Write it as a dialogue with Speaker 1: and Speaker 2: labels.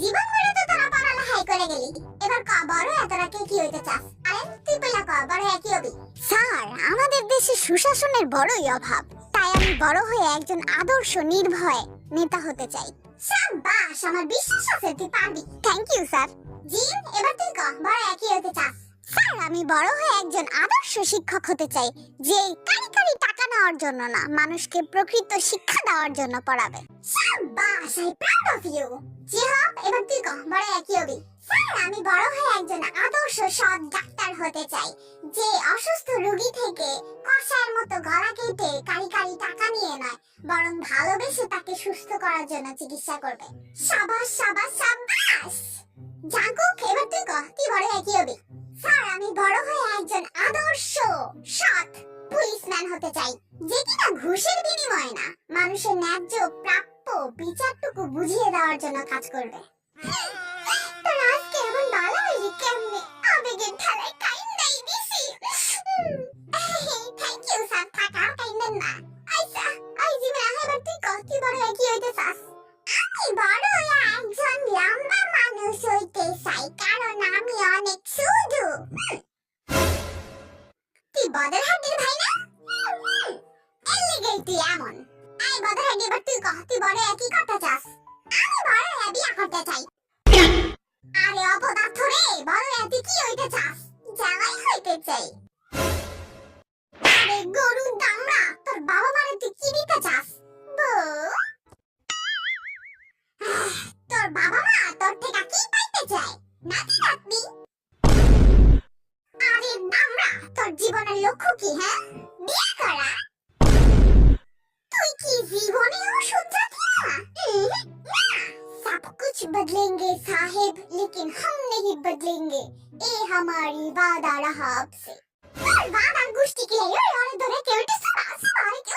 Speaker 1: জীবন গড়ে তো তোরা পড়ালেখাই করে গেলি, এবার ক বড় এতটা কে কি হইতে চাস? আরে তুই পেলা ক বড় হয়ে কি হবি?
Speaker 2: স্যার, আমাদের দেশে সুশাসনের বড়ই অভাব, তাই আমি বড় হয়ে একজন আদর্শ নির্ভয় নেতা হতে চাই।
Speaker 1: সাবাস, আমার বিশ্বাস আছে তুই পারবি।
Speaker 2: Thank you sir.
Speaker 1: জিন, এবার তুই ক বড় কি হইতে চাস?
Speaker 2: স্যার, আমি বড় হয়ে একজন আদর্শ শিক্ষক হতে চাই, যে কারি কারি টাকা নেওয়ার জন্য না, মানুষকে প্রকৃত শিক্ষা দেওয়ার জন্য পড়াবে।
Speaker 1: সাবাস, আই প্রাউড অফ ইউ। জিহাব, এবার তুই ক বড় কি হবি? স্যার, আমি বড় হয়ে একজন আদর্শ সৎ ডাক্তার হতে চাই, যে অসুস্থ রোগী থেকে কষায়ের মতো গলা কেটে কারি কারি টাকা নিয়ে নয়, বরং ভালোবেসে তাকে সুস্থ করার জন্য চিকিৎসা করবে। সাবাস সাবাস সাবাস। জাঙ্কুক, এবার তুই ক তুই বড় কি হবি? স্যার, আমি বড় হয়ে একজন আদর্শ সৎ পুলিশম্যান হতে চাই, যে কিনা ঘুষের বিনিময়ে না, মানুষের ন্যায্য প্রাপ্য বিচারটুকু বুঝিয়ে দেওয়ার জন্য কাজ করবে। তোর আজকে এমন ভালো হইলি কেমনে? আবেগের ঠেলায় কাইন্দাই দিছি। থ্যাংক ইউ স্যার, থাকা কাইন্দেন না। আইসা আই জিমে এবার তুই ক তুই বড় কি হইতে চাস? আমি বড় হয়ে একজন লম্বা মানুষ হইতে চাই, কারণ আমি অনেক শুধু। তুই বদরহাটের ভাই না? এর লেগেই তুই এমন। এই বদরহাট, এবার তুই ক তুই বড় কি করতে চাস? আমি বড় বিয়ে করতে চাই। আরে অপদার্থ রে, বড় তুই কি হইতে চাস? জামাই হইতে চাই। আরে গরুর দামড়া, তোর বাবা মারে তুই কি দিতে চাস? বউ? তোর বাবা মা তোর থেকে কি পাইতে চায়? নাতি নাতনি? আরে দামড়া, তোর জীবনের লক্ষ্য কি? হ্যাঁ, বিয়ে করা? তুই কি জীবনেও শুধরা থা? सब कुछ बदलेंगे साहिब, लेकिन हम नहीं बदलेंगे, ये हमारी वादा रहा आपसे। वादा गुष्टी के लिए और धरे के उठे सुना सुना के